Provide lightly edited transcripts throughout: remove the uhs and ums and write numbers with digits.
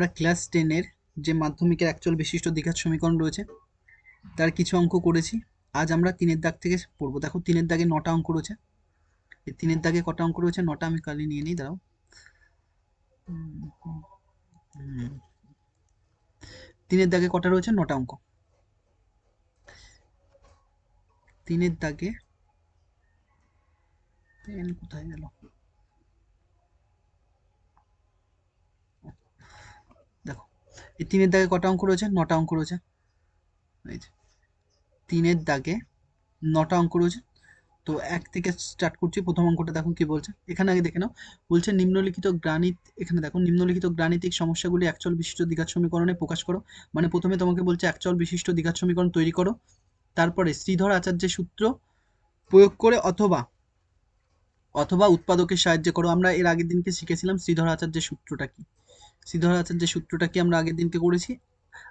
আমরা ক্লাস 10-এর যে মাধ্যমিকের অ্যাকচুয়াল বিশিষ্ট দ্বিঘাত সমীকরণ রয়েছে তার কিছু অঙ্ক করেছি। আজ আমরা 3-এর দাগ থেকে পড়বো। দেখো 3-এর দাগে 9টা অঙ্ক রয়েছে। এই 3-এর দাগে কটা অঙ্ক রয়েছে? 9টা। আমি কালি নিয়ে নিই, দাঁড়াও। 3-এর দাগে কটা রয়েছে? 9টা অঙ্ক। 3-এর দাগে পেন কোথায় গেল? দেখো এই 3-এর দাগে কটা অঙ্ক রয়েছে? 9টা অঙ্ক রয়েছে। এই যে 3-এর দাগে 9টা অঙ্ক রয়েছে। তো 1 থেকে স্টার্ট করছি। প্রথম অঙ্কটা দেখো কি বলছে। এখানে আগে দেখে নাও। বলছে নিম্নলিখিত গ্রানিত, এখানে দেখো নিম্নলিখিত গাণিতিক সমস্যাগুলি অ্যাকচুয়াল বিশিষ্ট দ্বিঘাত সমীকরণে প্রকাশ করো। মানে প্রথমে তোমাকে বলছে অ্যাকচুয়াল বিশিষ্ট দ্বিঘাত সমীকরণ তৈরি করো, তারপরে শ্রীধর আচার্যের সূত্র প্রয়োগ করে অথবা উৎপাদকের সাহায্যে করো। আমরা এর আগের দিনকে শিখেছিলাম শ্রীধর আচার্যের সূত্রটা কি। শ্রীধর আচার্যের সূত্রটা কি আমরা আগের দিনকে করেছি।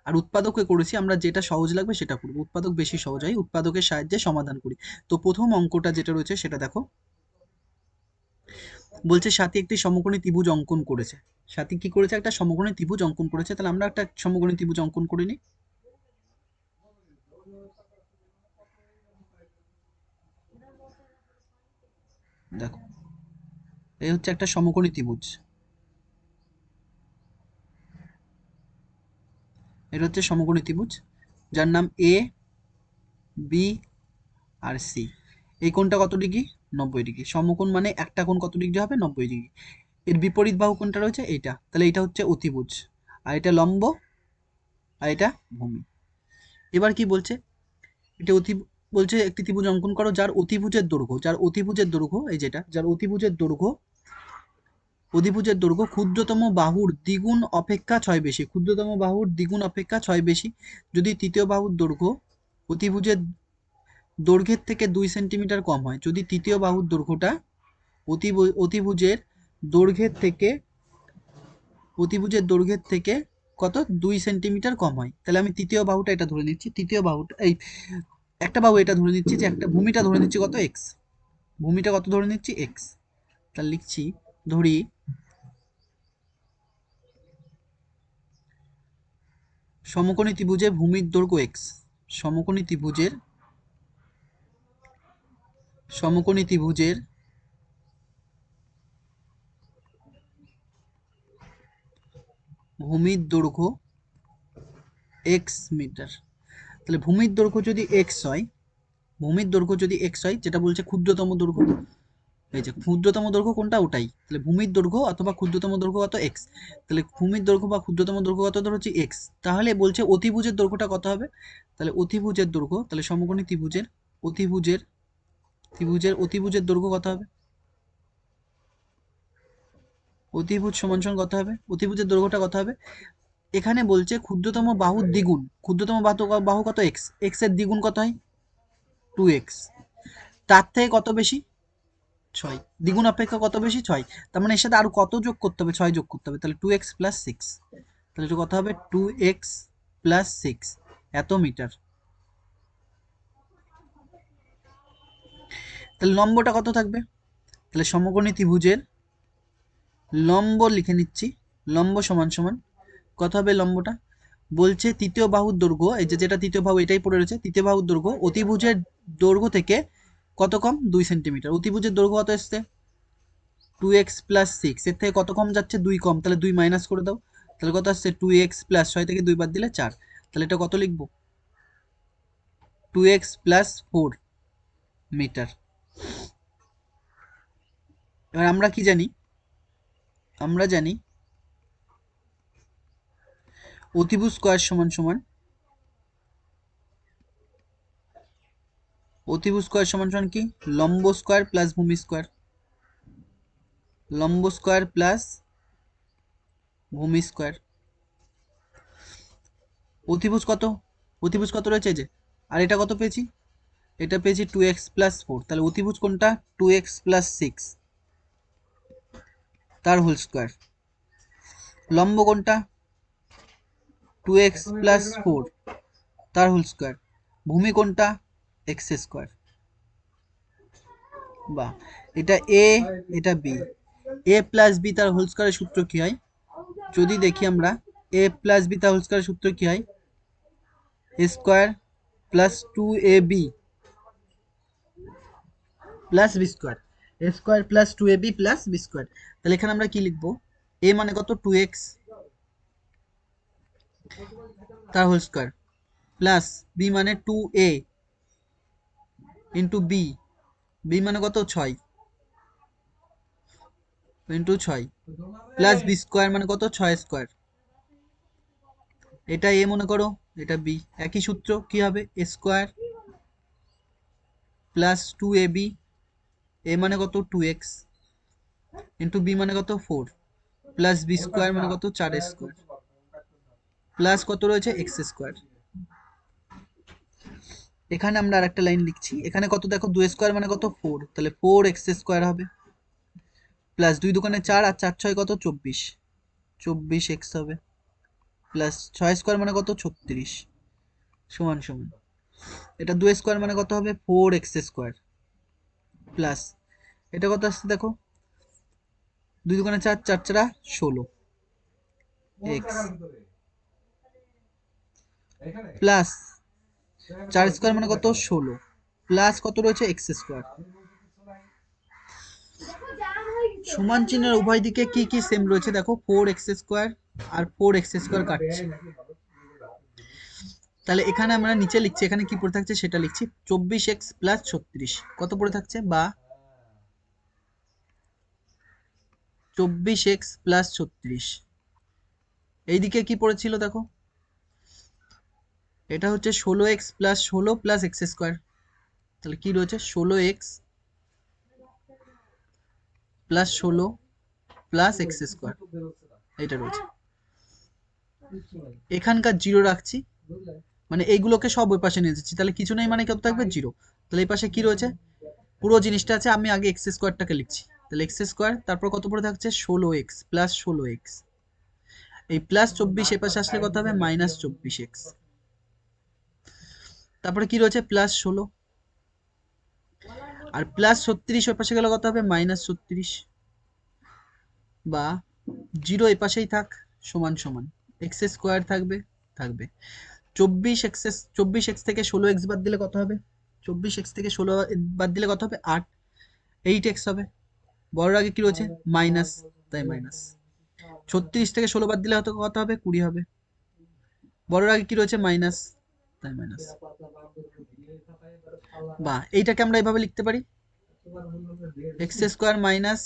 আর উৎপাদকে করেছি। আমরা যেটা সহজ লাগবে সেটা করবো। উৎপাদক বেশি সহজ হয়, উৎপাদকের সাহায্যে সমাধান করি। তো প্রথম অঙ্কটা যেটা রয়েছে সেটা দেখো। বলছে সাথী একটি সমকোণী ত্রিভুজ অঙ্কন করেছে। সাথী কি করেছে? একটা সমকোণী ত্রিভুজ অঙ্কন করেছে। তাহলে আমরা একটা সমকোণী ত্রিভুজ অঙ্কন করে নিই। দেখো এই হচ্ছে একটা সমকোণী ত্রিভুজ। এটা হচ্ছে সমকোণী ত্রিভুজ যার নাম এ, বি আর সি। এই কোণটা কত ডিগ্রি? 90 ডিগ্রি। সমকোণ মানে একটা কোণ কত ডিগ্রি হবে? 90 ডিগ্রি। এর বিপরীত বাহু কোণটা রয়েছে এইটা। তাহলে এটা হচ্ছে অতিভুজ, আর এটা লম্ব, আর এটা ভূমি। এবার কি বলছে? এটা বলছে একটি ত্রিভুজ অঙ্কন করো যার অতিভুজের দৈর্ঘ্য এই যেটা, যার অতিভুজের দৈর্ঘ্য ক্ষুদ্রতম বাহুর দ্বিগুণ অপেক্ষা 6 বেশি। ক্ষুদ্রতম বাহুর দ্বিগুণ অপেক্ষা 6 বেশি যদি তৃতীয় বাহুর দৈর্ঘ্য অতিভুজের দৈর্ঘ্যের থেকে 2 সেন্টিমিটার কম হয়। যদি তৃতীয় বাহুর দৈর্ঘ্যটা অতিভুজের দৈর্ঘ্যের থেকে কত? 2 সেন্টিমিটার কম হয়। তাহলে আমি তৃতীয় বাহুটা এটা ধরে নিচ্ছি। তৃতীয় বাহুটা এই একটা বাহু এটা ধরে নিচ্ছি যে একটা ভূমিটা ধরে নিচ্ছি কত? এক্স। ভূমিটা কত ধরে নিচ্ছি? এক্স। তাহলে লিখছি, ধরি সমকোণী ত্রিভুজের ভূমির দৈর্ঘ্য এক্স। সমকোণী ত্রিভুজের ভূমির দৈর্ঘ্য এক্স মিটার। তাহলে ভূমির দৈর্ঘ্য যদি এক্স হয়, যেটা বলছে ক্ষুদ্রতম দৈর্ঘ্য, এই যে ক্ষুদ্রতম দৈর্ঘ্য কোনটা? ওটাই। তাহলে ভূমির দৈর্ঘ্য অথবা ক্ষুদ্রতম দৈর্ঘ্য কত? এক্স। তাহলে ভূমির দৈর্ঘ্য বা ক্ষুদ্রতম দৈর্ঘ্য কত ধরেছি? এক্স। তাহলে বলছে অতিভুজের দৈর্ঘ্যটা কত হবে? তাহলে অতিভুজের দৈর্ঘ্য, তাহলে সমকোণী অতিভুজের দৈর্ঘ্য কত হবে? অতিভুজ সমান সমান কত হবে? অতিভুজের দৈর্ঘ্যটা কত হবে? এখানে বলছে ক্ষুদ্রতম বাহুর দ্বিগুণ। ক্ষুদ্রতম বাহু কত? এক্স। এক্স এর দ্বিগুণ কত হয়? 2x। তার থেকে কত বেশি? 6। দ্বিগুণ অপেক্ষা কত বেশি? 6। তার মানে এর সাথে আরো কত যোগ করতে হবে? 6 যোগ করতে হবে। তাহলে 2x প্লাস 6। তাহলে এটা কত হবে? 2x প্লাস 6 এত মিটার। তাহলে লম্বটা কত থাকবে? তাহলে সমকোণী ত্রিভুজের লম্ব লিখে নিচ্ছি। লম্ব সমান সমান কত হবে? লম্বটা বলছে তৃতীয় বাহুর দৈর্ঘ্য, এই যে যেটা তৃতীয় বাহু এটাই পড়ে রয়েছে, তৃতীয় বাহুর দৈর্ঘ্য অতিভুজের দৈর্ঘ্য থেকে কত কম? 2 সেন্টিমিটার। অতিভুজের দৈর্ঘ্য কত এসছে? 2x plus 6। এর থেকে কত কম যাচ্ছে? 2 কম। তাহলে 2 মাইনাস করে দাও। তাহলে কত আসছে? 2x প্লাস 6 থেকে 2 বাদ দিলে 4। তাহলে এটা কত লিখবো? 2x plus 4 metre. এবার আমরা কি জানি? আমরা জানি অতিভুজ স্কয়ার সমান সমান কি? লম্ব স্কয়ার প্লাস ভূমি স্কয়ার। লম্ব স্কয়ার প্লাস ভূমি স্কয়ার। অতিভুজ কত? অতিভুজ কত রয়েছে? যে আর এটা কত পেয়েছি? এটা পেয়েছি 2x প্লাস 4। তাহলে অতিভুজ কোনটা? 2x প্লাস 6 তার হোল স্কয়ার। লম্ব কোনটা? 2x প্লাস 4 তার হোল স্কয়ার। ভূমি কোনটা? x square. বা এটা a, এটা b। a প্লাস b তার হোল স্কয়ারের সূত্র কি হয়? যদি দেখি আমরা এ প্লাস বি তার হোল স্কয়ার সূত্র কি হয়? A square plus 2ab plus B square, A square plus 2ab plus B square. তাহলে এখানে আমরা কি লিখবো? এ মানে কত 2x তার হোল স্কয়ার প্লাস বি মানে 2a ইন্টু বি, বি মানে কত 6 ইন্টু 6 প্লাস বি স্কয়ার মানে কত 6 স্কয়ার। এটা এ মনে করো, এটা বি, একই সূত্র কি হবে? এ স্কয়ার প্লাস 2ab, এ মানে কত 2x ইন্টু বি মানে কত 4 প্লাস বি স্কয়ার মানে কত 4 স্কয়ার প্লাস কত রয়েছে এক্স স্কয়ার। এখানে আমরা আরেকটা লাইন লিখছি, এখানে কত দেখো 2 স্কয়ার মানে কত 4, তাহলে 4x স্কয়ার হবে প্লাস 2 দোকানে 4 আর 4 6 কত 24, 24x হবে প্লাস 6 স্কয়ার মানে কত 36 সমান সমান, এটা 2 স্কয়ার মানে কত হবে 4x স্কয়ার প্লাস এটা কত আসছে দেখো 2 দোকানে 4 4 4 16 x প্লাস 4 স্কয়ার মানে কত 16 প্লাস কত রয়েছে x স্কয়ার। সমান চিহ্নের উভয় দিকে কি কি সেম রয়েছে দেখো, 4x স্কয়ার আর 4x স্কয়ার কাটছে। তাহলে এখানে আমরা নিচে লিখছি, এখানে কি পড়ে থাকছে সেটা লিখছি, 24x প্লাস 36 কত পড়ে থাকছে, বা 24x প্লাস 36। এইদিকে কি পড়েছিল দেখো, এটা হচ্ছে 16x plus 16 plus x square, তাহলে কি রয়েছে 16x plus 16 plus x square, এটা রয়েছে। এখানকার জিরো রাখছি, মানে এইগুলোকে সব ওই পাশে নিয়ে যাচ্ছি, তাহলে কিছু নেই মানে কত থাকবে জিরো। তাহলে এই পাশে কি রয়েছে, পুরো জিনিসটা আছে, আমি আগে এক্স স্কোয়ারটাকে লিখছি, তাহলে এক্স স্কোয়ার তারপর কত পড়ে থাকছে 16x প্লাস 16x, এই প্লাস 24 এ পাশে আসলে কত হবে মাইনাস 24x, তারপরে কি রয়েছে প্লাস 16 আর প্লাস 36 ওই পাশে গেলে কত হবে মাইনাস 36, বা জিরো এই পাশেই থাক সমান সমান এক্স স্কোয়ার থাকবে থাকবে 24x থেকে 16x বাদ দিলে কত হবে, 24x থেকে 16 বাদ দিলে কত হবে 8, 8x হবে, বড়র আগে কি রয়েছে মাইনাস, তাই মাইনাস। 36 থেকে 16 বাদ দিলে কত হবে 20 হবে, বড়র আগে কি রয়েছে মাইনাস, তাই মাইনাস। বা এইটাকে আমরা এভাবে লিখতে পারি, x square minus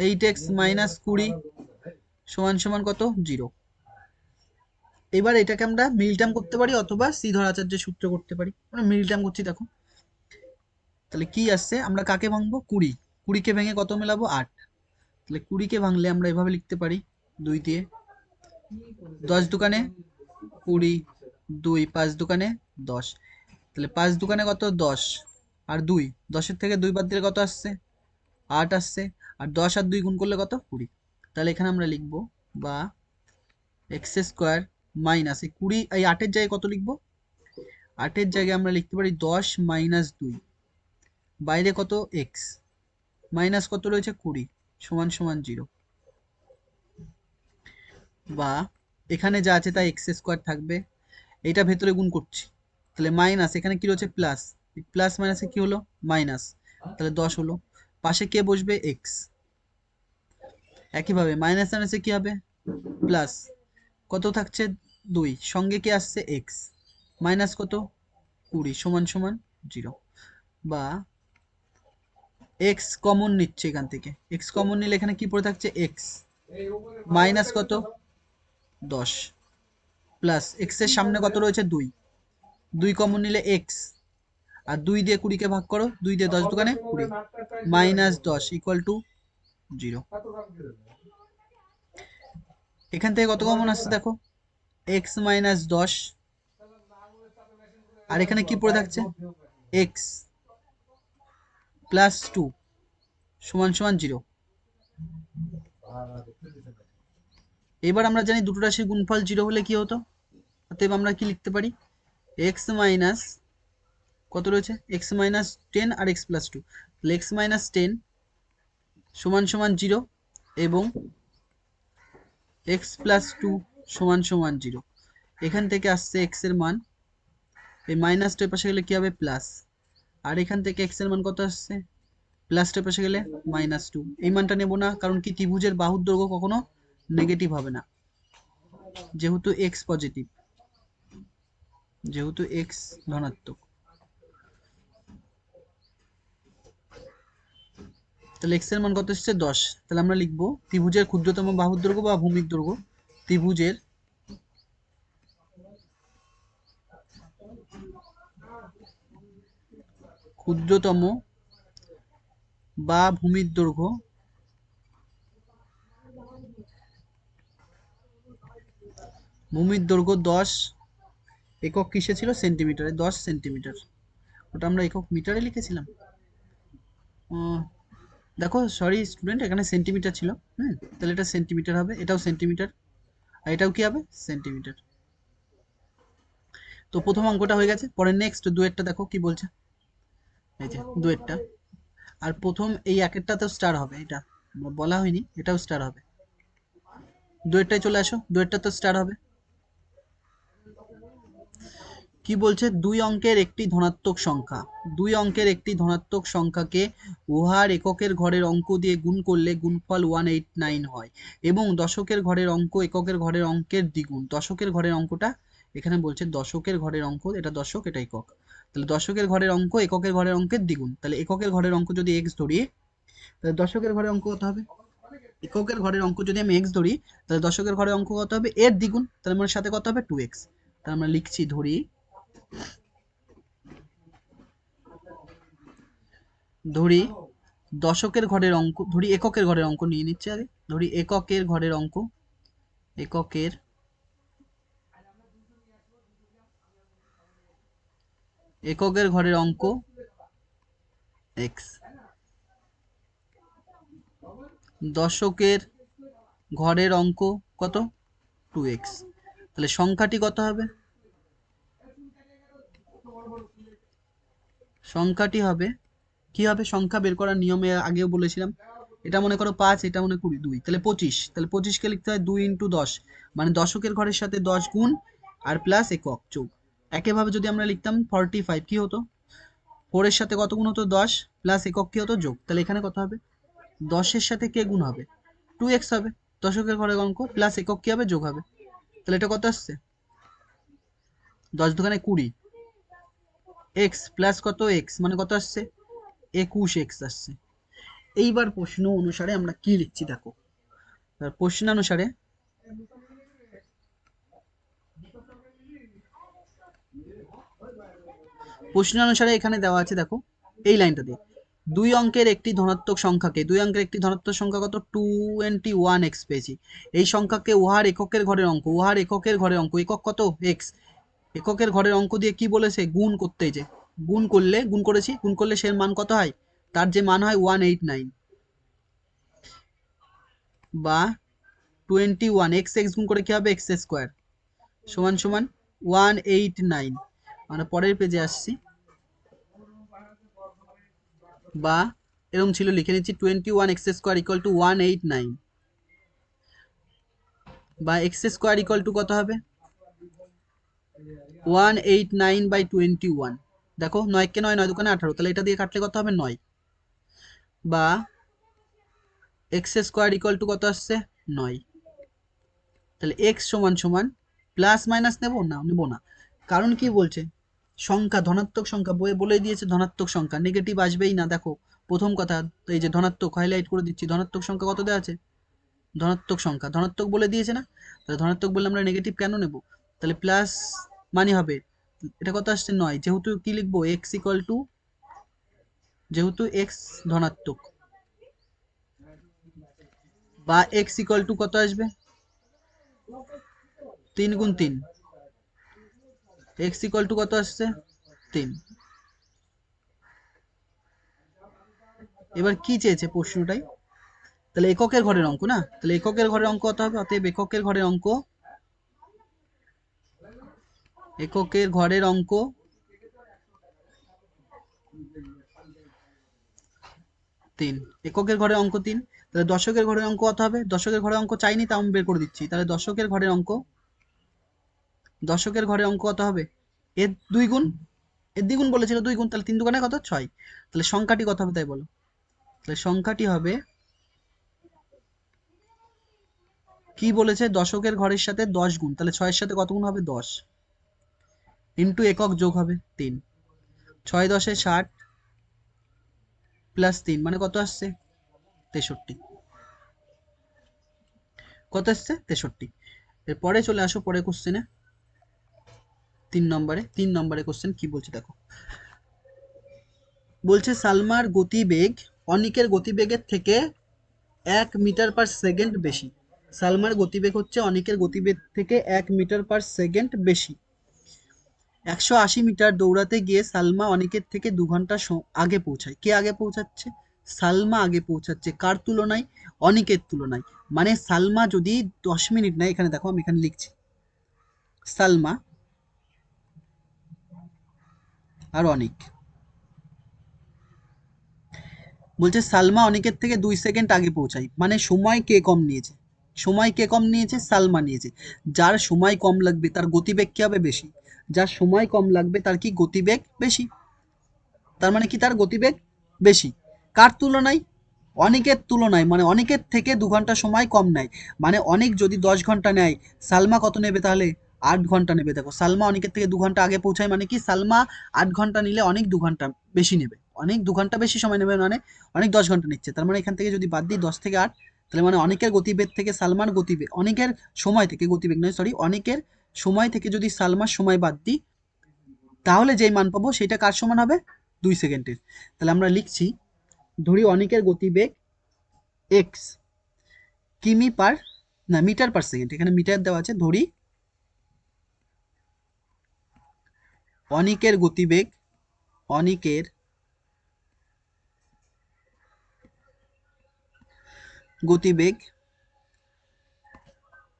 8x minus 20 সমান সমান কত 0। এবার এটাকে আমরা মিল টার্ম করতে পারি অথবা শ্রীধর আচার্যের সূত্র করতে পারি, আমরা মিল টার্ম করছি দেখো। তাহলে কি আসছে, আমরা কাকে ভাঙবো 20, 20কে ভেঙে কত মেলাবো 8, তাহলে 20কে ভাঙলে আমরা এভাবে লিখতে পারি 2 দিয়ে, 10 দোকানে 20, 2 5 দোকানে 10, তাহলে 5 দোকানে কত 10 আর 2, 10-এর থেকে 2 বাদ দিলে কত আসছে 8 আসছে, আর 10 আর 2 গুণ করলে কত 20। তাহলে এখানে আমরা লিখবো বা এক্স স্কোয়ার মাইনাস এই 20, এই 8-এর জায়গায় কত লিখবো, 8-এর জায়গায় আমরা লিখতে পারি 10 মাইনাস 2, বাইরে কত এক্স মাইনাস কত রয়েছে 20 সমান সমান 0, বা এখানে যা আছে তা এক্স স্কোয়ার থাকবে, এটা ভেতরে গুণ করছি, তাহলে মাইনাস এখানে কি রয়েছে প্লাস, প্লাস মাইনাসে কি হলো মাইনাস, তাহলে 10 হলো, পাশে কে বসবে এক্স, একইভাবে মাইনাস মাইনাসে কি হবে প্লাস, কত থাকছে 2 সঙ্গে কি আসছে এক্স মাইনাস কত 20 সমান সমান 0, বা এক্স কমন নিচ্ছে এখান থেকে, এক্স কমন নিলে এখানে কি পড়ে থাকছে এক্স মাইনাস কত 10 প্লাস এক্স এর সামনে কত রয়েছে 2, 2 কমন নিলে এক্স, আর 2 দিয়ে 20কে ভাগ করো, 2 দিয়ে 10 দোকানে 20 মাইনাস 10 ইকুয়াল টু 0। এখান থেকে কত কমন আসছে দেখো এক্স মাইনাস 10, আর এখানে কি পড়ে থাকছে এক্স প্লাস 2 সমান সমান 0। এবার আমরা জানি দুটো রাশির গুণফল 0 হলে কি হতো, অতএব আমরা কি লিখতে পারি এক্স মাইনাস কত রয়েছে এক্স মাইনাস 10 আর এক্স প্লাস 2, তাহলে এক্স মাইনাস 10 সমান সমান 0 এবং এক্স প্লাস 2 সমান সমান 0। এখান থেকে আসছে এক্স এর মান, এই মাইনাসটার পাশে গেলে কি হবে প্লাস, আর এখান থেকে এক্স এর মান কত আসছে, প্লাসটার পাশে গেলে -2। এই মানটা নেব না, কারণ কি ত্রিভুজের বাহুর দৈর্ঘ্য কখনো নেগেটিভ হবে না, যেহেতু এক্স পজিটিভ, যেহেতু এক্স ধনাত্মক। তাহলে এক্স এর মান কত এসছে 10। তাহলে আমরা লিখবো ত্রিভুজের ক্ষুদ্রতম বাহুর দৈর্ঘ্য বা ভূমির দৈর্ঘ্য, ত্রিভুজের ক্ষুদ্রতম বা ভূমির দৈর্ঘ্য ভূমির দৈর্ঘ্য 10 একক কিসে ছিল, সেন্টিমিটারে, 10 সেন্টিমিটার। ওটা আমরা একক মিটারে লিখেছিলাম। দেখো সরি স্টুডেন্ট, এখানে সেন্টিমিটার ছিল। তাহলে এটা সেন্টিমিটার হবে, এটাও সেন্টিমিটার, আর এটাও কি হবে সেন্টিমিটার। তো প্রথম অঙ্কটা হয়ে গেছে। পরে নেক্সট দুয়েরটা দেখো কি বলছে, এই যে দুয়েরটা। আর প্রথম এই একেরটা তো স্টার হবে, এটা বলা হয়নি, এটাও স্টার হবে। দুয়েরটায় চলে আসো, দুয়েরটা তো স্টার হবে। কি বলছে, দুই অঙ্কের একটি ধনাত্মক সংখ্যা, দুই অঙ্কের একটি ধনাত্মক সংখ্যাকে উহার এককের ঘরের অঙ্ক দিয়ে গুণ করলে গুণফল 189 হয়, এবং দশকের ঘরের অঙ্ক এককের ঘরের অঙ্কের দ্বিগুণ। দশকের ঘরের অঙ্কটা এখানে বলছে, দশকের ঘরের অঙ্ক, এটা দশক এটা একক, তাহলে দশকের ঘরের অঙ্ক এককের ঘরের অঙ্কের দ্বিগুণ। তাহলে এককের ঘরের অঙ্ক যদি এক্স ধরি, তাহলে দশকের ঘরের অঙ্ক কত হবে, এককের ঘরের অঙ্ক যদি আমি এক্স ধরি, তাহলে দশকের ঘরের অঙ্ক কত হবে এর দ্বিগুণ, তাহলে আমার সাথে কত হবে 2x। তাহলে আমরা লিখছি, ধরি দশকের ঘরের অঙ্ক, ধরি এককের ঘরের অঙ্ক নিয়ে নিচ্ছে আগে, ধরি এককের ঘরের অঙ্ক, এককের এককের ঘরের অঙ্ক এক্স, দশকের ঘরের অঙ্ক কত 2x। তাহলে সংখ্যাটি কত হবে, সংখ্যাটি হবে কি হবে, সংখ্যা বের করার নিয়মে আগেও বলেছিলাম, এটা মনে করো 5, এটা মনে করি 2, তাহলে 25। তাহলে 25কে লিখতে হয় 2 × 10, মানে দশকের ঘরের সাথে 10 গুণ আর প্লাস একক যোগ। একইভাবে যদি আমরা লিখতাম 45, কি হতো, 4 এর সাথে কত গুণ হতো 10, প্লাস একক কি হতো যোগ। তাহলে এখানে কত হবে, 10 এর সাথে কে গুণ হবে 2x হবে, দশকের ঘরের অঙ্ক, প্লাস একক কি হবে যোগ হবে। তাহলে এটা কত আসছে, 10 দোকানে 20, x প্লাস কত x মানে কত আসছে 21x আসছে। এইবার প্রশ্ন অনুসারে আমরা কি লিখছি দেখো, প্রশ্নানুসারে প্রশ্নানুসারে এখানে দেওয়া আছে দেখো, এই লাইনটা দিয়ে, দুই অঙ্কের একটি ধনাত্মক সংখ্যাকে, দুই অঙ্কের একটি ধনাত্মক সংখ্যা কত 21x পেয়েছি, এই সংখ্যাকে উহার এককের ঘরের অঙ্ক, উহার এককের ঘরের অঙ্ক, একক কত x, এককের ঘরের অঙ্ক দিয়ে কি বলেছে গুণ করতে, যে গুণ করলে, গুণ করেছি, গুণ করলে সে মান কত হয়, তার যে মান হয় 189, বা 21 x x গুণ করে কি হবে x স্কোয়ার সমান সমান 189। আমরা পরের পেজে আসছি, বা এরকম ছিল, লিখে নিচ্ছি 21x স্কোয়ার ইকুয়াল টু 189, বা x স্কোয়ার ইকুয়াল টু কত হবে 189/21। দেখো 9 কে 9, 9 দোকানে 18, তাহলে এটা দিয়ে কাটলে কত হবে 9, বা x স্কোয়ার ইকুয়াল টু কত আসছে 9। তাহলে x সমান সমান, প্লাস মাইনাস নেব না, নেব না, কারণ কি বলছে সংখ্যা, ধনাত্মক সংখ্যা, বইয়ে বলে দিয়েছে ধনাত্মক সংখ্যা, নেগেটিভ আসবেই না। দেখো প্রথম কথা, এই যে ধনাত্মক হাইলাইট করে দিচ্ছি, ধনাত্মক সংখ্যা কত দেওয়া আছে, ধনাত্মক সংখ্যা, ধনাত্মক বলে দিয়েছে না, তাহলে ধনাত্মক বললে আমরা নেগেটিভ কেন নেব, তাহলে প্লাস মানে হবে, এটা কত আসছে 9, যেহেতু কি লিখবো x ইকুয়াল টু, যেহেতু x ধনাত্মক, বা x ইকুয়াল টু কত আসবে 3 × 3, x ইকুয়াল টু কত আসছে 3। এবার কি চেয়েছে প্রশ্নটাই, তাহলে এককের ঘরের অঙ্ক না, তাহলে এককের ঘরের অঙ্ক কত হবে, অতএব এককের ঘরের অঙ্ক, এককের ঘরের অঙ্ক 3, এককের ঘরের অঙ্ক 3। তাহলে দশকের ঘরের অঙ্ক কত হবে, দশকের ঘরের অঙ্ক চাইনি, তা আমি বের করে দিচ্ছি, তাহলে দশকের ঘরের অঙ্ক দশকের ঘরে অঙ্ক কত হবে? এর 2 গুণ, এর দ্বিগুণ বলেছিল 2 গুণ, তাহলে 3 দুগুণে কত? 6। তাহলে সংখ্যাটি কত হবে তাই বলো? তাহলে সংখ্যাটি হবে, কি বলেছে? দশকের ঘরের সাথে 10 গুণ, তাহলে 6 এর সাথে কত গুণ হবে? 10 ইন্টু একক যোগ হবে 3, 6 10 60 প্লাস 3 মানে কত আসছে? 63। কত আসছে? 63। এরপরে চলে আসো পরে কোশ্চেনে, 3 নম্বরে কোশ্চেন কি বলছে দেখো। বলছে সালমার গতিবেগ অনিকের গতিবেগের থেকে 1 মিটার/সেকেন্ড বেশি। সালমার গতিবেগ হচ্ছে অনিকের গতিবেগ থেকে 1 মিটার/সেকেন্ড বেশি। 180 মিটার দৌড়াতে গিয়ে সালমা অনিকের থেকে 2 ঘন্টা আগে পৌঁছায়। কে আগে পৌঁছাচ্ছে? সালমা আগে পৌঁছাচ্ছে। কার তুলনায়? অনিকের তুলনায়। মানে সালমা যদি 10 মিনিট নেয়, এখানে দেখো আমি এখানে লিখছি, সালমা আর অনিক। বলছে সালমা অনিকের থেকে 2 সেকেন্ড আগে পৌঁছায়, মানে সময় কে কম নিয়েছে? সময় কে কম নিয়েছে? সালমা নিয়েছে। যার সময় কম লাগবে তার গতিবেগ কি হবে? বেশি। যার সময় কম লাগবে তার কি? গতিবেগ বেশি। তার মানে কি? তার গতিবেগ বেশি। কার তুলনায়? অনিকের তুলনায়, মানে অনিকের থেকে 2 ঘন্টা সময় কম নেয়। মানে অনিক যদি 10 ঘন্টা নেয়, সালমা কত নেবে তাহলে? 8 ঘন্টা নেবে। দেখো সালমা অনিকের থেকে 2 ঘন্টা আগে পৌঁছায়, মানে কি? সালমা 8 ঘন্টা নিলে অনেক 2 ঘন্টা বেশি নেবে। অনেক 2 ঘন্টা বেশি সময় নেবে, মানে অনেক 10 ঘন্টা নিচ্ছে। তার মানে এখান থেকে যদি বাদ দিই 10 থেকে 8, তাহলে মানে অনিকের গতিবেগ থেকে সালমার গতিবেগ, অনিকের সময় থেকে, গতিবেগ নয় সরি, অনিকের সময় থেকে যদি সালমার সময় বাদ দিই, তাহলে যেই মান পাবো সেটা কার সমান হবে? 2 সেকেন্ডের। তাহলে আমরা লিখছি, ধরি অনিকের গতিবেগ এক্স কিমি পার, না মিটার/সেকেন্ড, এখানে মিটার দেওয়া আছে। ধরি অনিকের গতিবেগ, অনিকের গতিবেগ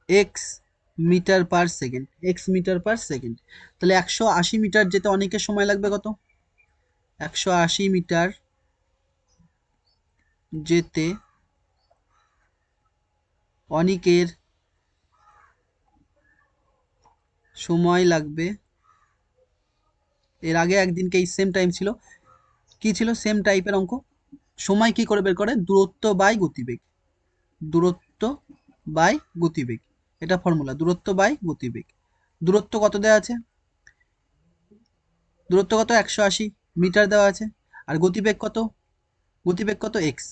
এক্স মিটার/সেকেন্ড, এক্স মিটার/সেকেন্ড। তাহলে 180 মিটার যেতে অনিকের সময় লাগবে কত? 180 মিটার যেতে অনিকের সময় লাগবে, এর আগে একদিনকে এই সেম টাইম ছিল, কি ছিল? সেম টাইপের অঙ্ক। সময় কি করে বের করে? দূরত্ব বাই গতিবেগ, দূরত্ব বাই গতিবেগ, এটা ফর্মুলা, দূরত্ব বাই গতিবেগ। দূরত্ব কত দেওয়া আছে? দূরত্ব কত? 180 মিটার দেওয়া আছে। আর গতিবেগ কত? গতিবেগ কত? এক্স।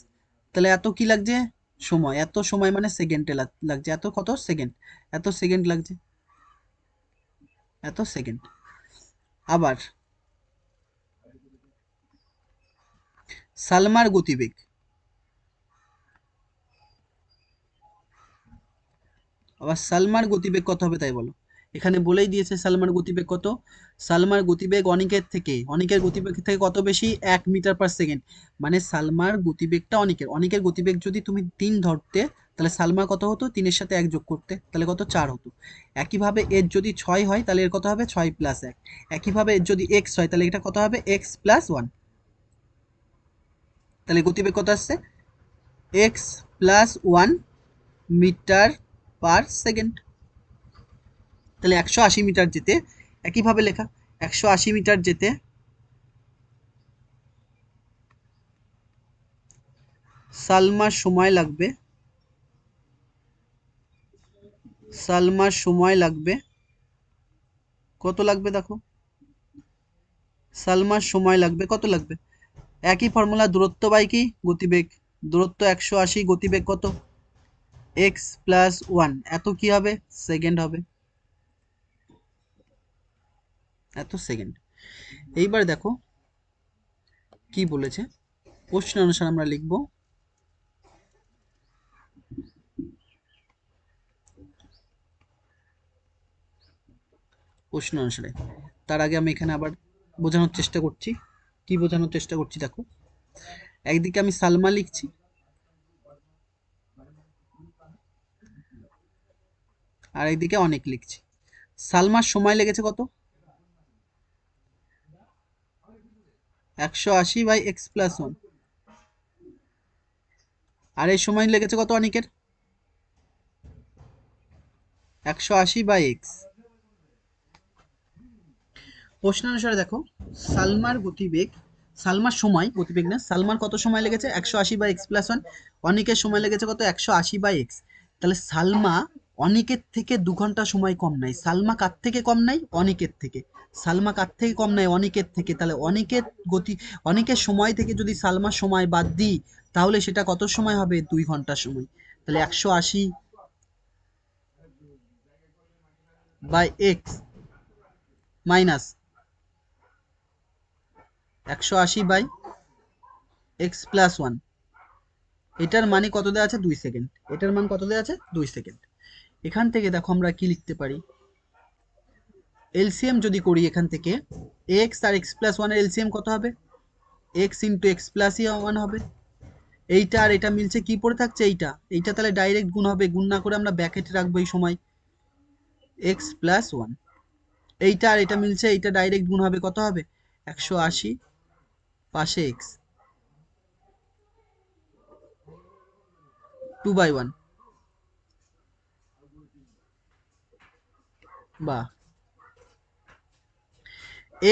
তাহলে এত কি লাগছে? সময়। এত সময় মানে সেকেন্ডে লাগছে। এত কত? সেকেন্ড। এত সেকেন্ড লাগছে, এত সেকেন্ড। আবার সালমার গতিবেগ, আবার সালমার গতিবেগ কত হবে তাই বলো? এখানে বলেই দিয়েছে সালমার গতিবেগ কত। সালমার গতিবেগ অনিকের থেকে, অনিকের গতিবেগ থেকে কত বেশি? 1 মিটার/সেকেন্ড। মানে সালমার গতিবেগটা অনিকের, অনিকের গতিবেগ যদি তুমি 3 ধরতে, তাহলে সালমার কত হতো? 3-এর সাথে 1 যোগ করতে, তাহলে কত? 4 হতো। একইভাবে এর যদি 6 হয় তাহলে এর কত হবে? 6+1। একইভাবে এর যদি এক্স হয় তাহলে এটা কত হবে? x+1। তাহলে গতিবেগ কত আসছে? x+1 metre per second. তাহলে 180 মিটার যেতে, একইভাবে লেখা, 180 মিটার যেতে সালমার সময় লাগবে, সালমার সময় লাগবে কত লাগবে দেখো? সালমার সময় লাগবে কত লাগবে? একই ফর্মুলা, দূরত্ব বাই কি? গতিবেগ। দূরত্ব 180, গতিবেগ কত? x+1, এত কি হবে? সেকেন্ড হবে, এত সেকেন্ড। এইবার দেখো কি বলেছে, প্রশ্ন অনুসারে আমরা লিখব। প্রশ্ন অনুসারে, তার আগে আমি এখানে আবার বোঝানোর চেষ্টা করছি। কি বোঝানোর চেষ্টা করছি দেখো, একদিকে আমি সালমা লিখছি, আর একদিকে অনেক লিখছি। সালমার সময় লেগেছে কত? 180/x+1। আর এই সময় লেগেছে কত অনেকের? 180/x। প্রশ্নানুসারে দেখো, সালমার গতিবেগ, সালমার সময়, গতিবেগ না, সালমার কত সময় লেগেছে 180 বাই এক্স প্লাস ওয়ান, অনিকের সময় লেগেছে কত 180 বাই এক্স। তাহলে সালমা অনিকের থেকে 2 ঘন্টা সময় কম নেয়। সালমা কার থেকে কম নেয়? অনিকের থেকে। সালমা কার থেকে কম নেয়? অনিকের থেকে। তাহলে অনিকের গতি, অনিকের সময় থেকে যদি সালমার সময় বাদ দিই, তাহলে সেটা কত সময় হবে? 2 ঘন্টা সময়। তাহলে 180 by x minus 180 by x plus one, এটার মানে কত দেওয়া আছে? 2 সেকেন্ড। এটার মান কত দেওয়া আছে? 2 সেকেন্ড। এখান থেকে দেখো আমরা কি লিখতে পারি, এলসিএম যদি করি এখান থেকে, এক্স আর এক্স প্লাস ওয়ানের এলসিএম কত হবে? X into x plus one হবে। এইটা আর এটা মিলছে, কি পড়ে থাকছে? এইটা, এইটা তাহলে ডাইরেক্ট গুণ হবে, গুণ না করে আমরা ব্যাকেটে রাখবো এই সময় এক্স প্লাস ওয়ান। এইটা আর এটা মিলছে, এইটা ডাইরেক্ট গুণ হবে, কত হবে? 180 পাশে এক্স 2/1, বা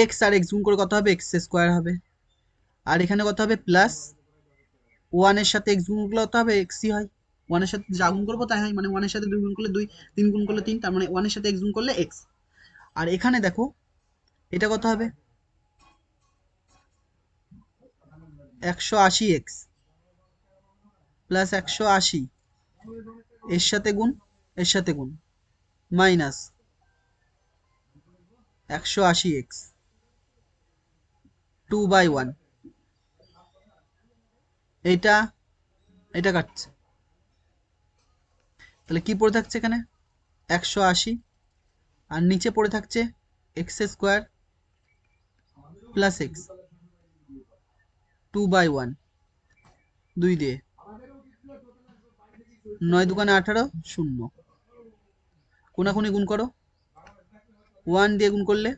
এক্স আর এক্স গুণ করে কত হবে? এক্স স্কোয়ার হবে। আর এখানে কত হবে? প্লাস ওয়ানের সাথে এক্স গুণ করলে কত হবে? এক্সই হয়। ওয়ানের সাথে যা গুণ করবো তাই হয়, মানে ওয়ানের সাথে 2 গুণ করলে 2, 3 গুণ করলে 3, তার মানে ওয়ানের সাথে এক্স গুণ করলে এক্স। আর এখানে দেখো এটা কত হবে? 180 এক্স প্লাস 180, এর সাথে গুণ, এর সাথে গুণ, মাইনাস 180 এক্স 2/1। এইটা, এটা কাটছে, তাহলে কি পড়ে থাকছে এখানে? 180, আর নিচে পড়ে থাকছে এক্স স্কোয়ার প্লাস এক্স 2/1, 2 দিয়ে 9 দুগুণে 18, 0, কোনাকুনি গুণ করো, 1 দিয়ে গুণ করলে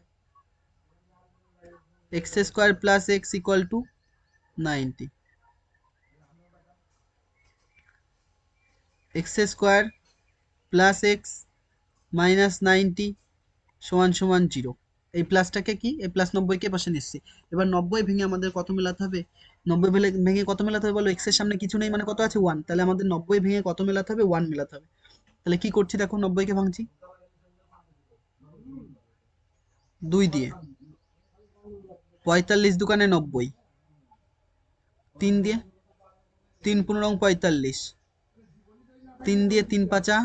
x square plus x equal to 90, x square plus x minus 90 সমান সমান 0। এই প্লাসটাকে কি, এই প্লাস 90কে পাশে নিচ্ছি। এবার 90 ভেঙে আমাদের কত মেলাতে হবে? 90 ভেঙে কত মেলাতে হবে বলো? এক্স এর সামনে কিছু নেই, মানে কত আছে? 1। তাহলে আমাদের 90 ভেঙে কত মেলাতে হবে? 1 মেলাতে হবে। তাহলে কি করছি দেখো, 90কে ভাঙছি 2 দিয়ে, 45 দুকানে 90, 3 দিয়ে, 3 15 45, 3 দিয়ে 3 5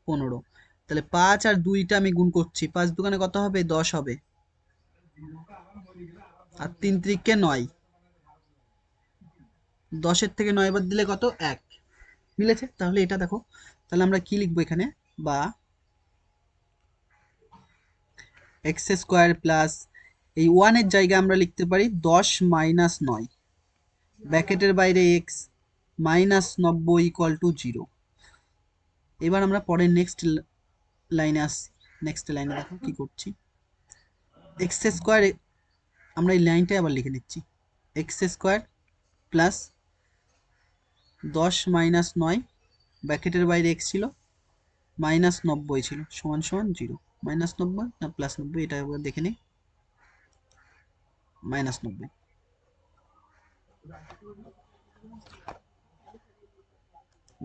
15। তাহলে 5 আর 2টা আমি গুণ করছি, 5 দুকানে কত হবে? 10 হবে, আর 3 ত্রিকে 9, 10-এর থেকে 9 বাদ দিলে কত? 1। মিলেছে? তাহলে এটা দেখো, তাহলে আমরা কি লিখবো এখানে, বা এক্স স্কোয়ার প্লাস, এই 1 এর জায়গায় আমরা লিখতে পারি 10 মাইনাস 9, ব্র্যাকেটের বাইরে এক্স মাইনাস 90 ইকুয়াল টু 0। এবার আমরা পরের নেক্সট লাইনে আসছি। নেক্সট লাইনে দেখো কি করছি, এক্স স্কোয়ার, আমরা এই লাইনটাই আবার লিখে নিচ্ছি, এক্স স্কোয়ার প্লাস 10 মাইনাস 9, ব্র্যাকেটের বাইরে এক্স ছিল, মাইনাস 90 ছিল, সমান সমান 0। মাইনাস 90 না প্লাস 90, এটা একবার দেখে নিই, মাইনাস 90।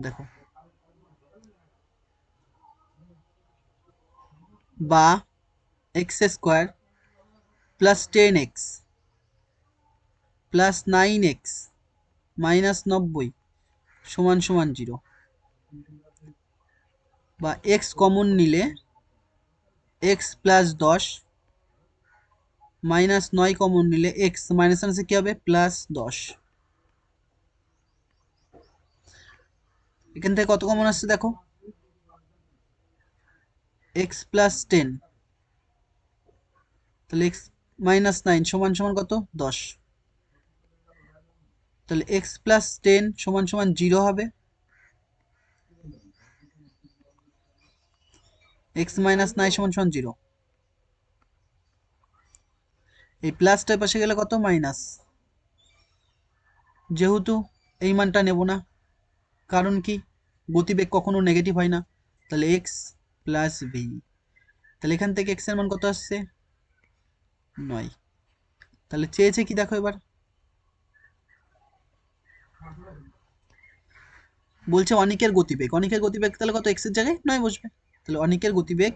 দেখো, বা X square plus 10x plus 9x minus 90 সমান সমান 0, বা x কমন নিলে x প্লাস 10 মাইনাস 9 কমন নিলে x মাইনাস মাইনাসে কি হবে? প্লাস 10। এখান থেকে কত কমন আসছে দেখো, x প্লাস 10, তাহলে x মাইনাস 9 সমান সমান কত? 10। তাহলে x প্লাস 10 সমান সমান 0 হবে, x মাইনাস 9 সমান সমান 0। এই প্লাসটার পাশে গেলে কত? মাইনাস। যেহেতু এই মানটা নেব না, কারণ কি, গতিবেগ কখনো নেগেটিভ হয় না, তাহলে x প্লাস ভি। তাহলে এখান থেকে x এর মান কত আসছে? 9। তাহলে চেয়েছে কি দেখো এবার, বলছে অনিকের গতিবেগ। অনিকের গতিবেগ তাহলে কত, এক্স এর জায়গায় 9 বসবে। তাহলে অনিকের গতিবেগ,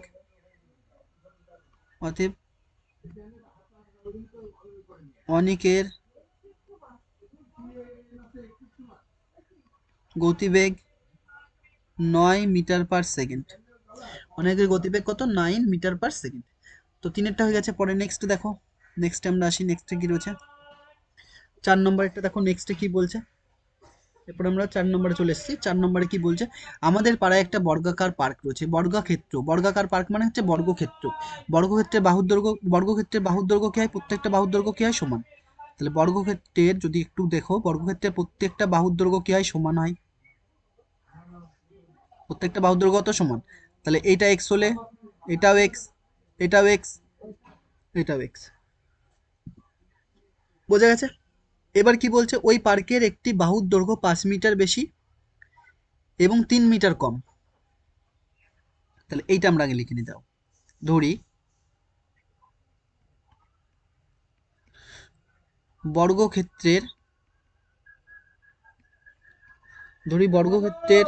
অতএব অনিকের গতিবেগ 9 মিটার পার সেকেন্ড। অনিকের গতিবেগ কত, 9 মিটার পার সেকেন্ড। তো তিনেরটা হয়ে গেছে। পরে নেক্সট দেখো, নেক্সটে আমরা আসি। নেক্সটে কি রয়েছে, 4 নম্বরটা দেখো। নেক্সটে কি বলছে, এরপর আমরা 4 নম্বরে চলে এসেছি। 4 নম্বরে কি বলছে, আমাদের পাড়ায় একটা বর্গাকার পার্ক রয়েছে। বর্গাক্ষেত্র, বর্গাকার পার্ক মানে হচ্ছে বর্গক্ষেত্র। বর্গক্ষেত্রের বাহুর দৈর্ঘ্য, বর্গক্ষেত্রের বাহুর দৈর্ঘ্য কি হয়, প্রত্যেকটা বাহুর দৈর্ঘ্য কি হয়, সমান। তাহলে বর্গক্ষেত্রের যদি একটু দেখো, বর্গক্ষেত্রের প্রত্যেকটা বাহুর দৈর্ঘ্য কি হয়, সমান হয়। প্রত্যেকটা বাহুর দৈর্ঘ্য কত, সমান। তাহলে এইটা এক্স হলে এটাও এক্স, এটাও এক্স, এটাও এক্স। বোঝা গেছে। এবার কি বলছে, ওই পার্কের একটি বাহুর দৈর্ঘ্য 5 মিটার বেশি এবং 3 মিটার কম। তাহলে এইটা আমরা আগে লিখে নিতে দাও। ধরি বর্গক্ষেত্রের, বর্গক্ষেত্রের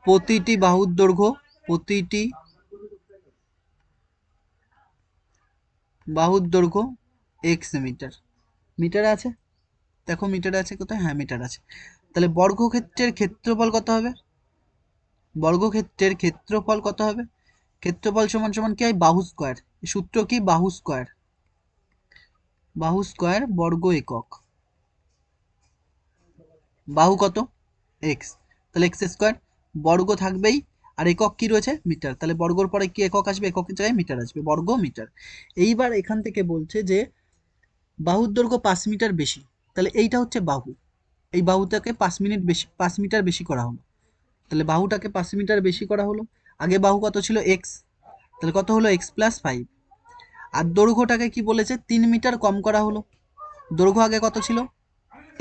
প্রতিটি বাহুর দৈর্ঘ্য, প্রতিটি বাহুর দৈর্ঘ্য এক্স মিটার। মিটারে আছে, দেখো মিটারে আছে কোথায়, হ্যাঁ মিটার আছে। তাহলে বর্গক্ষেত্রের ক্ষেত্রফল কত হবে, বর্গক্ষেত্রের ক্ষেত্রফল কত হবে, ক্ষেত্রফল সমান সমান কি হয়, বাহু স্কয়ার। সূত্র কি, বাহু স্কয়ার, বাহু স্কয়ার বর্গ একক। বাহু কত, এক্স, তাহলে এক্স স্কয়ার, বর্গ থাকবেই, আর একক কি রয়েছে, মিটার। তাহলে বর্গর পরে কি একক আসবে, এককের জায়গায় মিটার আসবে, বর্গ মিটার। এইবার এখান থেকে বলছে যে বাহুর দৈর্ঘ্য 5 মিটার বেশি। তাহলে এইটা হচ্ছে বাহু, এই বাহুটাকে 5 মিনিট বেশি, 5 মিটার বেশি করা হলো। তাহলে বাহুটাকে 5 মিটার বেশি করা হলো। আগে বাহু কত ছিল, এক্স, তাহলে কত হলো, এক্স প্লাস 5। আর দৈর্ঘ্যটাকে কি বলেছে, 3 মিটার কম করা হলো। দৈর্ঘ্য আগে কত ছিল,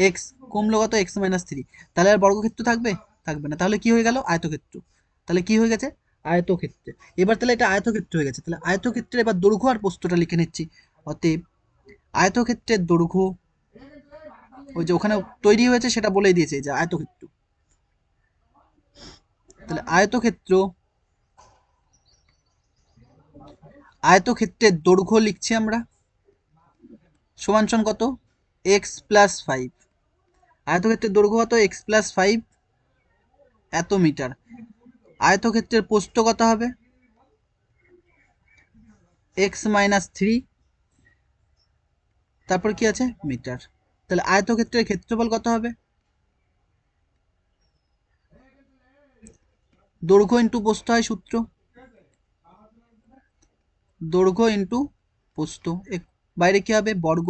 এক্স, কমলো কত, এক্স মাইনাস 3। তাহলে আর বর্গক্ষেত্র থাকবে, থাকবে না। তাহলে কি হয়ে গেল, আয়তক্ষেত্র। তাহলে কি হয়ে গেছে, আয়তক্ষেত্রে। এবার তাহলে এটা আয়তক্ষেত্র হয়ে গেছে। তাহলে আয়তক্ষেত্রে এবার দৈর্ঘ্য আর প্রস্থটা লিখে নিচ্ছি। অতএব আয়তক্ষেত্রের দৈর্ঘ্য, ওই যে ওখানে তৈরি হয়েছে সেটা বলেই দিয়েছে যে আয়তক্ষেত্র। তাহলে আয়তক্ষেত্র, আয়তক্ষেত্রের দৈর্ঘ্য লিখছি আমরা সমান সমান কত, এক্স প্লাস 5। আয়তক্ষেত্রের দৈর্ঘ্য কত, এক্স প্লাস 5 এত মিটার। আয়তক্ষেত্রের প্রস্থ কত হবে, এক্স মাইনাস 3, তারপর কি আছে, মিটার। তাহলে আয়তক্ষেত্রের ক্ষেত্রফল কত হবে, দৈর্ঘ্য ইন্টু প্রস্থ হয় সূত্র, দৈর্ঘ্য ইন্টু প্রস্থ। বাইরে কি হবে, বর্গ,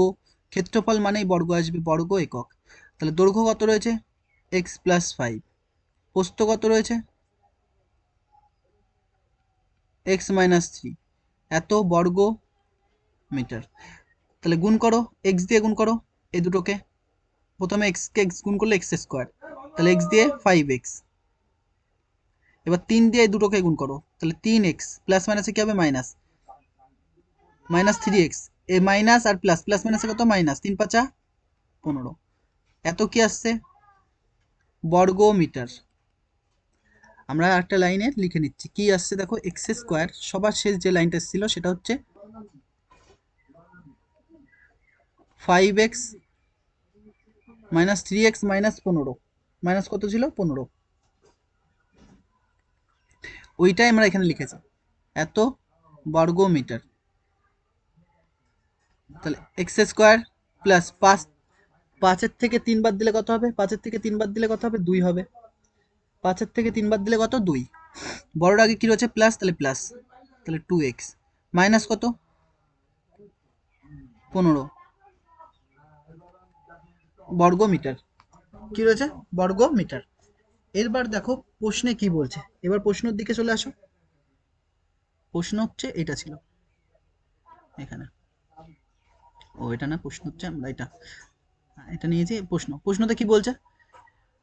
ক্ষেত্রফল মানেই বর্গ আসবে, বর্গ একক। তাহলে দৈর্ঘ্য কত রয়েছে, এক্স প্লাস 5, প্রস্থ কত রয়েছে, এক্স মাইনাস 3 এত বর্গ মিটার। তাহলে গুণ করো, এক্স দিয়ে গুণ করো এই দুটোকে। প্রথমে এক্স কে এক্স গুণ করলে এক্স স্কোয়ার, তাহলে এক্স দিয়ে 5x। এবার 3 দিয়ে এই দুটোকে গুণ করো, তাহলে 3x, প্লাস মাইনাসে কি হবে, মাইনাস, মাইনাস 3x। এ মাইনাস আর প্লাস, প্লাস মাইনাসে কত, মাইনাস, 3 5 15। এত কি আসছে, বর্গ মিটার। আমরা একটা লাইনে লিখে নিচ্ছি কি আসছে দেখো, এক্স স্কোয়ার, সবার শেষ যে লাইনটা ছিল সেটা হচ্ছে 5x minus 3x minus 15, minus কত ছিল, 15। ওইটাই আমরা এখানে লিখেছি, এত বর্গ মিটার। তাহলে এক্স স্কোয়ার প্লাস 5, 5-এর থেকে 3 বাদ দিলে কত হবে, 5-এর থেকে 3 বাদ দিলে কত হবে, 2 হবে। 5-এর থেকে 3 বাদ দিলে কত, 2। বড়র আগে কি রয়েছে, প্লাস, তাহলে প্লাস, তাহলে 2x মাইনাস কত, 15 বর্গ মিটার। কি রয়েছে, বর্গ মিটার। এরবার দেখো প্রশ্নে কি বলছে, এবার প্রশ্নের দিকে চলে আসো। প্রশ্ন হচ্ছে এটা ছিল এখানে, ও এটা না, প্রশ্ন হচ্ছে আমরা এটা, এটা নিয়েছি। প্রশ্নতে কি বলছে,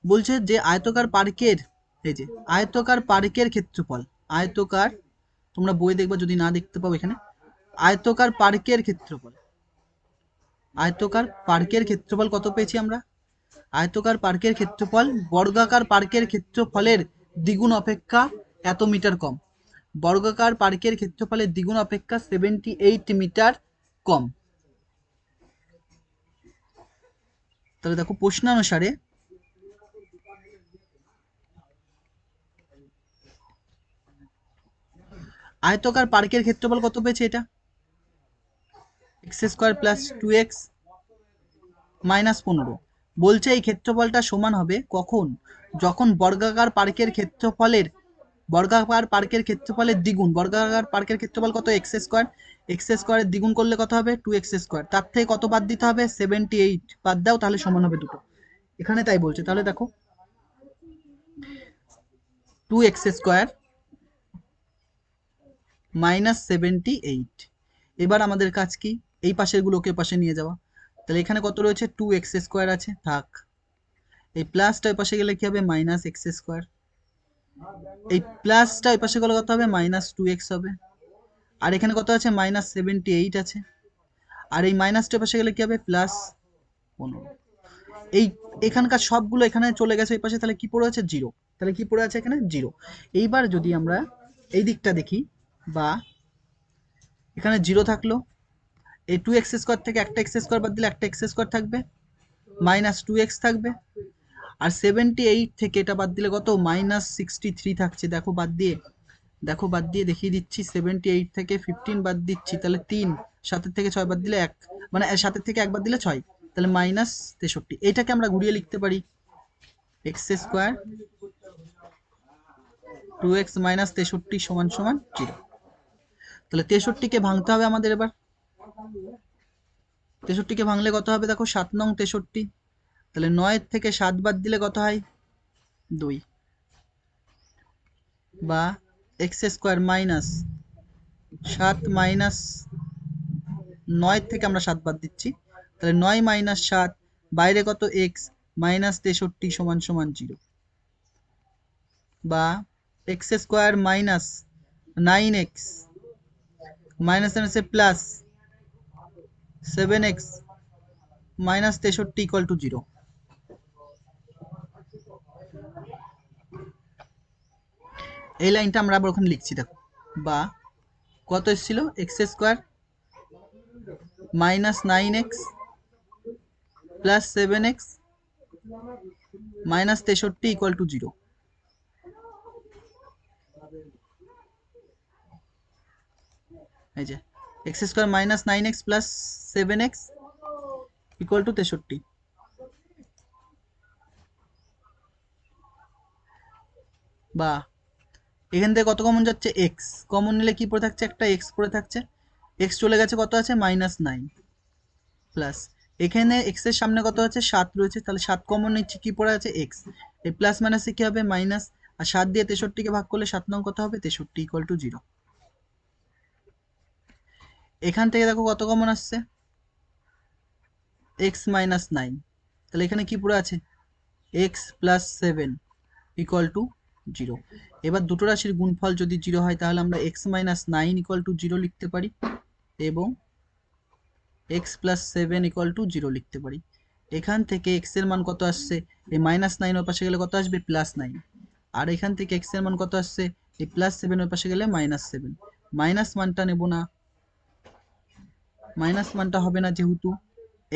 বলছে যে আয়তকার পার্কের, এই যে আয়তকার পার্কের ক্ষেত্রফল, আয়তকার, তোমরা বই দেখবা যদি না দেখতে পাও এখানে, আয়তকার পার্কের ক্ষেত্রফল, আয়তকার পার্কের ক্ষেত্রফল কত পেয়েছি আমরা? আয়তকার পার্কের ক্ষেত্রফল বর্গাকার পার্কের ক্ষেত্রফলের দ্বিগুণ অপেক্ষা এত মিটার কম। বর্গাকার পার্কের ক্ষেত্রফলের দ্বিগুণ অপেক্ষা 78 মিটার কম। তাহলে দেখো প্রশ্নানুসারে আয়তকার পার্কের ক্ষেত্রফল কত পেয়েছে? এটা x square plus 2x minus 15। বলছে এই ক্ষেত্রফলটা সমান হবে কখন? যখন বর্গাকার পার্কের ক্ষেত্রফলের, বর্গাকার পার্কের ক্ষেত্রফলের দ্বিগুণ, বর্গাকার পার্কের ক্ষেত্রফল কত? এক্স স্কোয়ার, এক্স স্কোয়ারের দ্বিগুণ করলে কত হবে? 2x square. তার থেকে কত বাদ দিতে হবে? 78 বাদ দাও, তাহলে সমান হবে দুটো। এখানে তাই বলছে। তাহলে দেখো 2x স্কোয়ার মাইনাস 78। এবার আমাদের কাজ কি? এই পাশের গুলোকে পাশে নিয়ে যাওয়া। তাহলে এখানে কত রয়েছে? 2x স্কোয়ার আছে, থাক। এই প্লাসটা ওই পাশে গেলে কি হবে? Minus x square. এই প্লাসটা ওই পাশে গেলে কত হবে? মাইনাস 2x হবে। আর এখানে কত আছে? মাইনাস 78 আছে। আর এই মাইনাসটা ওই পাশে গেলে কি হবে? প্লাস 15। এই এখানকার সবগুলো এখানে চলে গেছে ওই পাশে, তাহলে কি পড়ে আছে? জিরো। তাহলে কি পড়ে আছে এখানে? জিরো। এইবার যদি আমরা এই দিকটা দেখি, বা এখানে জিরো থাকলো, এই 2x স্কোয়ার থেকে একটা এক্স স্কোয়ার বাদ দিলে একটা এক্স স্কোয়ার থাকবে, মাইনাস 2x থাকবে। আর 78 থেকে এটা বাদ দিলে কত? মাইনাস 63 থাকছে। দেখো বাদ দিয়ে, দেখো বাদ দিয়ে দেখিয়ে দিচ্ছি। 78 থেকে 15 বাদ দিচ্ছি, তাহলে 3, 7 থেকে 6 বাদ দিলে 1, মানে 7 থেকে 1 বাদ দিলে 6, তাহলে মাইনাস 63। এটাকে আমরা ঘুরিয়ে লিখতে পারি এক্স স্কোয়ার 2x মাইনাস 63 সমান সমান 0। তাহলে 63কে ভাঙতে হবে আমাদের। এবার 63কে ভাঙলে কত হবে? দেখো 7 নং 63, তাহলে 9 থেকে 7 বাদ দিলে কত হয়? 2। বা এক্স স্কোয়ার মাইনাস 7 মাইনাস 9 থেকে আমরা 7 বাদ দিচ্ছি, তাহলে 9 মাইনাস 7, বাইরে কত? এক্স, মাইনাস 63 সমান সমান 0। বা X square minus 9x minus আছে plus 7x minus 63 equal to 0। এই লাইনটা আমরা আবার ওখানে লিখছি, দেখো। বা কত এসেছিল? X square minus 9x plus 7x minus 63 equal to 0। এই যে x square minus 9x plus 7x equal to 63। বা এখান থেকে কত কমন যাচ্ছে? এক্স কমন নিলে কি পড়ে থাকছে? একটা এক্স পড়ে থাকছে। এক্স চলে গেছে, কত আছে? মাইনাস 9 প্লাস, এখানে এক্স এর সামনে কত আছে? 7 রয়েছে, তাহলে 7 কমন নিচ্ছি, কি পড়ে আছে? এক্স। এই প্লাস মাইনাসে কি হবে? মাইনাস। আর 7 দিয়ে 63কে ভাগ করলে 7 নং কত হবে? 63 ইকুয়াল টু 0। এখান থেকে দেখো কত কমন আসছে? X minus 9। তাহলে এখানে কি পড়ে আছে? X plus 7 equal to 0। এবার দুটো রাশির গুণফল যদি 0 হয়, তাহলে আমরা এক্স মাইনাস 9 ইকুয়াল টু 0 লিখতে পারি, এবং এক্স প্লাস 7 ইকুয়াল টু 0 লিখতে পারি। এখান থেকে এক্স এর মান কত আসছে? এই মাইনাস 9 ওর পাশে গেলে কত আসবে? প্লাস 9। আর এখান থেকে এক্স এর মান কত আসছে? এই প্লাস 7 ওর পাশে গেলে মাইনাস 7। মাইনাস মানটা নেব না, মাইনাস মানটা হবে না, যেহেতু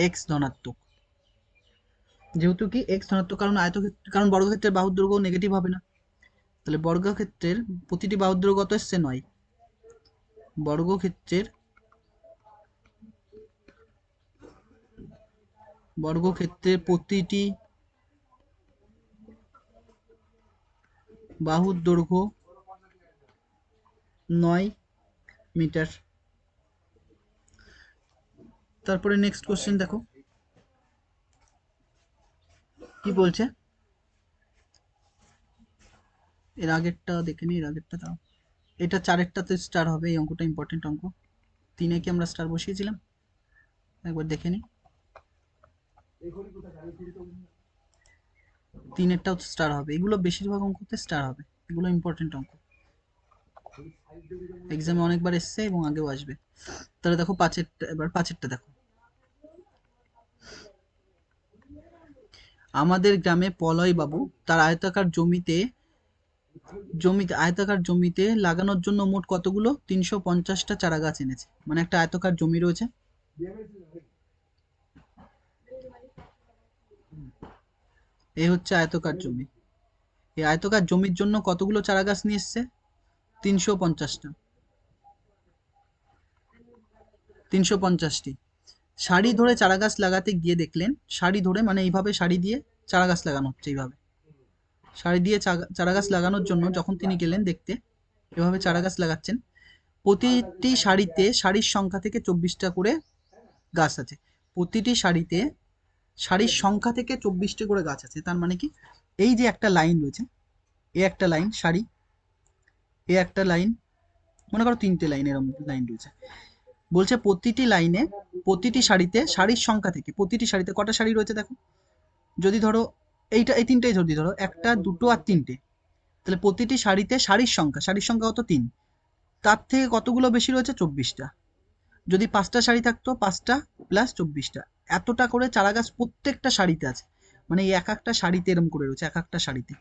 এক্স ধনাত্মক। যেহেতু কি এক্স ধনাত্মক, কারণ আয়তক্ষেত্র, কারণ বর্গক্ষেত্রের বাহুর দৈর্ঘ্য নেগেটিভ হবে না। তাহলে বর্গক্ষেত্রের প্রতিটি বাহুর দৈর্ঘ্য কত এসছে? 9। বর্গক্ষেত্রের প্রতিটি বাহুর দৈর্ঘ্য 9 মিটার। তারপরে নেক্সট কোশ্চেন দেখো কি বলছে। এর আগেরটা দেখে নিই, এর আগেরটা দাও। এটা 4-এরটাতে স্টার হবে, এই অঙ্কটা ইম্পর্টেন্ট অঙ্ক। 3-এ কি আমরা স্টার বসিয়েছিলাম? একবার দেখে নিই। 3-এরটাও স্টার হবে, এগুলো বেশিরভাগ অঙ্কতে স্টার হবে, এগুলো ইম্পর্টেন্ট অঙ্ক। এক্সামে অনেকবার এসছে এবং আগেও আসবে। তাহলে দেখো পাঁচেরটা, এবার পাঁচেরটা দেখো। আমাদের গ্রামে পলয় বাবু তার আয়তাকার জমিতে লাগানোর জন্য মোট কতগুলো 350টা চারা গাছ এনেছে। মানে একটা আয়তাকার জমি রয়েছে, এই হচ্ছে আয়তাকার জমি। এই আয়তাকার জমির জন্য কতগুলো চারা গাছ নিয়ে এসছে? 350টা, 350টি। সারি ধরে চারা গাছ লাগাতে গিয়ে দেখলেন, সারি ধরে মানে এইভাবে সারি দিয়ে চারা গাছ লাগানো হচ্ছে, এইভাবে সারি দিয়ে চারা গাছ লাগানোর জন্য যখন তিনি গেলেন দেখতে, এভাবে চারা গাছ লাগাচ্ছেন, প্রতিটি সারিতে সারির সংখ্যা থেকে 24টা করে গাছ আছে। প্রতিটি সারিতে সারির সংখ্যা থেকে 24টা করে গাছ আছে। তার মানে কি, এই যে একটা লাইন রয়েছে, এ একটা লাইন সারি, এ একটা লাইন, মনে করো তিনটে লাইন, এরকম লাইন রয়েছে। বলছে প্রতিটি লাইনে, প্রতিটি সারিতে সারির সংখ্যা থেকে, প্রতিটি সারিতে কটা সারি রয়েছে দেখো, যদি ধরো এইটা, এই তিনটেই যদি ধরো, একটা দুটো আর তিনটে, তাহলে প্রতিটি সারিতে সারির সংখ্যা কত? 3। তার থেকে কতগুলো বেশি রয়েছে? 24টা। যদি 5টা সারি থাকতো, 5টা প্লাস 24টা, এতটা করে চারা গাছ প্রত্যেকটা সারিতে আছে। মানে এই এক একটা সারিতে এরকম করে রয়েছে, এক একটা সারিতে,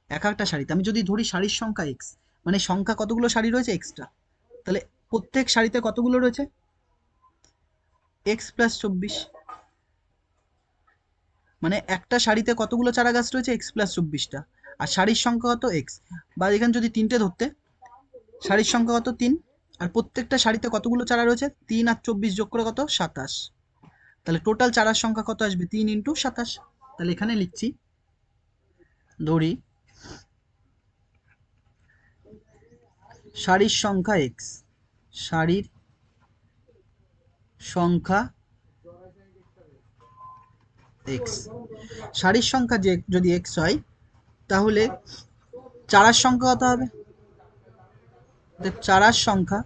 এক একটা সারিতে। আমি যদি ধরি সারির সংখ্যা এক্স, মানে সংখ্যা কতগুলো সারি রয়েছে? এক্সটা। তাহলে প্রত্যেক সারিতে কতগুলো রয়েছে? X plus 24। মানে একটা সারিতে কতগুলো চারা গাছ রয়েছে? X plus 24টা। আর সারির সংখ্যা কত? এক্স। বা এখানে যদি তিনটে ধরতে, সারির সংখ্যা কত? 3। আর প্রত্যেকটা সারিতে কতগুলো চারা রয়েছে? 3 আর 24 যোগ করে কত? 27। তাহলে টোটাল চারার সংখ্যা কত আসবে? 3 ইন্টু 27। তাহলে এখানে লিখছি, ধরি সারির সংখ্যা এক্স, সারির সংখ্যা এক্স, সারির সংখ্যা যে যদি এক্স হয়, তাহলে চারার সংখ্যা কত হবে? চারার সংখ্যা,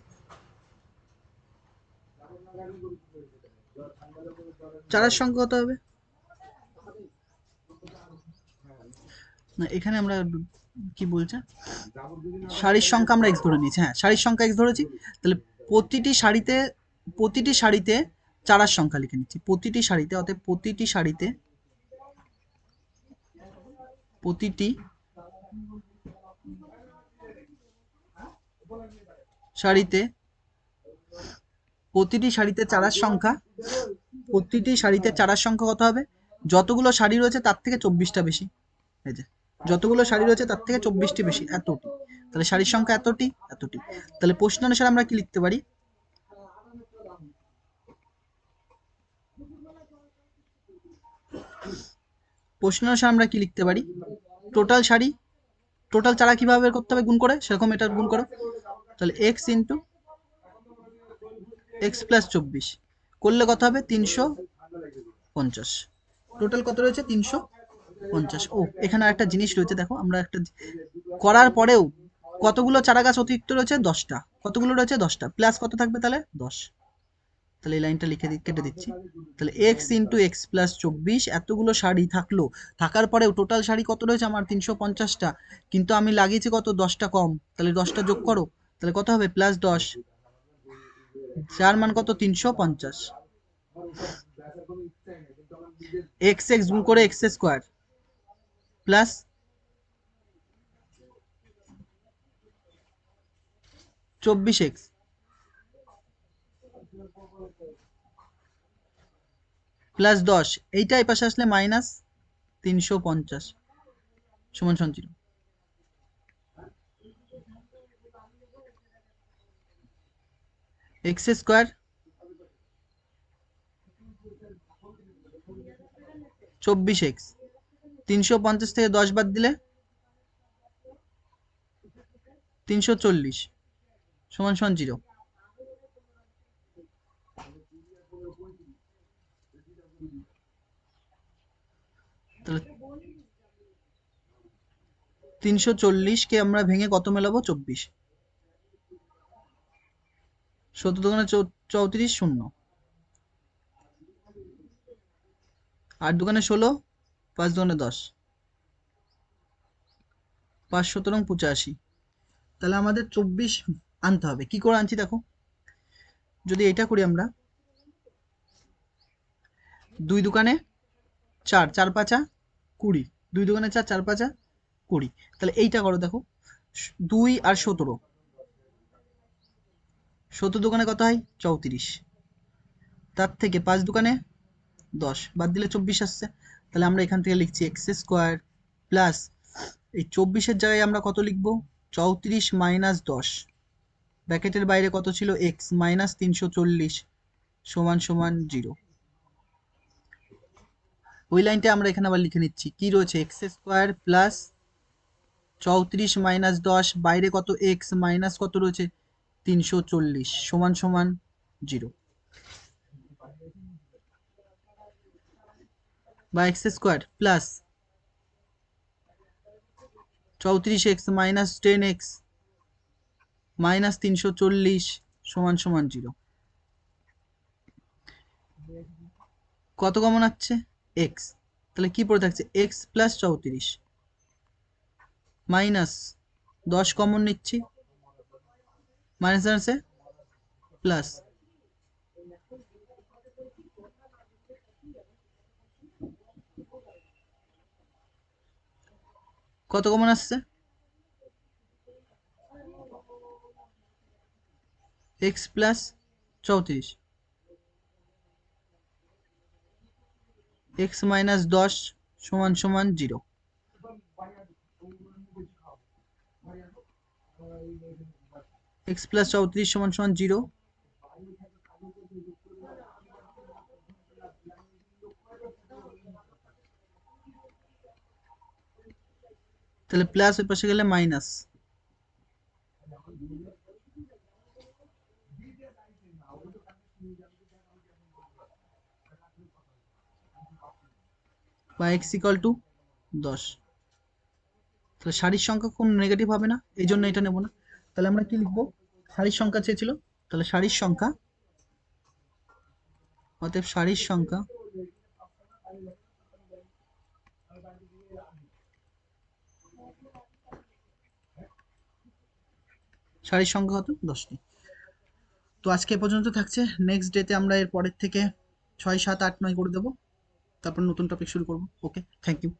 চারার সংখ্যা কত হবে? না, এখানে আমরা কি বলছে, সারির সংখ্যা আমরা এক্স ধরে নিয়েছি। হ্যাঁ, সারির সংখ্যা এক্স ধরেছি। তাহলে প্রতিটি সারিতে, প্রতিটি সারিতে চারার সংখ্যা লিখে নিচ্ছি, প্রতিটি সারিতে, অর্থাৎ প্রতিটি সারিতে, প্রতিটি সারিতে, প্রতিটি সারিতে চারার সংখ্যা, প্রতিটি সারিতে চারার সংখ্যা কত হবে? যতগুলো সারি রয়েছে তার থেকে 24টা বেশি। এই যে যতগুলো সারি রয়েছে তার থেকে 24টি বেশি, এতটি। তাহলে সারির সংখ্যা এতটি, এতটি। তাহলে প্রশ্ন অনুসারে আমরা কি লিখতে পারি? প্রশ্ন অনুসারে আমরা কি লিখতে পারি? টোটাল সারি, টোটাল চারা কিভাবে বের করতে হবে? গুণ করে, সেরকম এটা গুণ করো। তাহলে এক্স ইন্টু এক্স প্লাস 24 করলে কত হবে? 350। টোটাল কত রয়েছে? 350। ও, এখানে একটা জিনিস রয়েছে দেখো, আমরা একটা করার পরেও কতগুলো চারা গাছ অতিরিক্ত রয়েছে? 10টা। কতগুলো রয়েছে? 10টা। প্লাস কত থাকবে তাহলে? 10। তাহলে এই লাইনটা লিখে কেটে দিচ্ছি। তাহলে এক্স ইন্টু এক্স প্লাস 24, এতগুলো শাড়ি থাকলো, থাকার পরেও টোটাল শাড়ি কত রয়েছে আমার? 350টা। কিন্তু আমি লাগিয়েছি কত? 10টা কম। তাহলে 10টা যোগ করো, তাহলে কত হবে? প্লাস 10, যার মান কত? 350। এক্স এক্স গুণ করে x square plus 24x plus 10, এইটা এই পাশে আসলে মাইনাস 350 সমান সমান 0। এক্স স্কোয়ার 24x, 350 থেকে 10 বাদ দিলে 340 সমান সমান 0। তাহলে 340কে আমরা ভেঙে কত মেলাবো? 24। 17 দোকানে 34, 0। 8 দোকানে 16, 5 দোকানে 10, 5 17 85। তাহলে আমাদের 24 আনতে হবে। কি করে আনছি দেখো, যদি এটা করি আমরা, 2 দোকানে 4, 4 পাঁচা 20, 2 দোকানে 4, 4 পাঁচা 20। তাহলে এইটা করো দেখো, 2 আর 17, 17 দোকানে কত হয় 34, তার থেকে 5 দোকানে 10 বাদ দিলে 24 আসছে। তাহলে আমরা এখান থেকে লিখছি এক্স স্কোয়ার প্লাস, এই 24-এর জায়গায় আমরা কত লিখবো, 34 মাইনাস 10, ব্র্যাকেটের বাইরে কত ছিল এক্স মাইনাস 340 সমান সমান 0। ওই লাইনটা আমরা এখানে আবার লিখে নিচ্ছি, কি রয়েছে এক্স স্কোয়ার প্লাস 34 মাইনাস 10, বাইরে কত এক্স মাইনাস কত রয়েছে 340 সমান সমান 0, বা X square plus 34x minus 10x minus 340 সমান সমান 0। কত কমন আছে x, তাহলে কি পড়ে থাকছে x প্লাস 34 মাইনাস 10 কমন নিচ্ছি, মাইনাস আছে প্লাস, কত কমন আসছে x প্লাস 34, x মাইনাস 10 সমান সমান 0। x প্লাস 34 সমান সমান 0, তাহলে প্লাস ওই পাশে গেলে মাইনাস, বা x ইকুয়াল টু 10। তাহলে সারির সংখ্যা কোন নেগেটিভ হবে না, এই জন্য এটা নেব না। তাহলে আমরা কি লিখবো, সারির সংখ্যা চেয়েছিল, তাহলে সারির সংখ্যা, অতএব সারির সংখ্যা সারির সংখ্যা কত 10টি। তো আজকে এ পর্যন্ত থাকছে, নেক্সট ডেতে আমরা এর পরের থেকে 6, 7, 8, 9 করে দেবো, তারপর নতুন টপিক শুরু করবো। ওকে, থ্যাংক ইউ।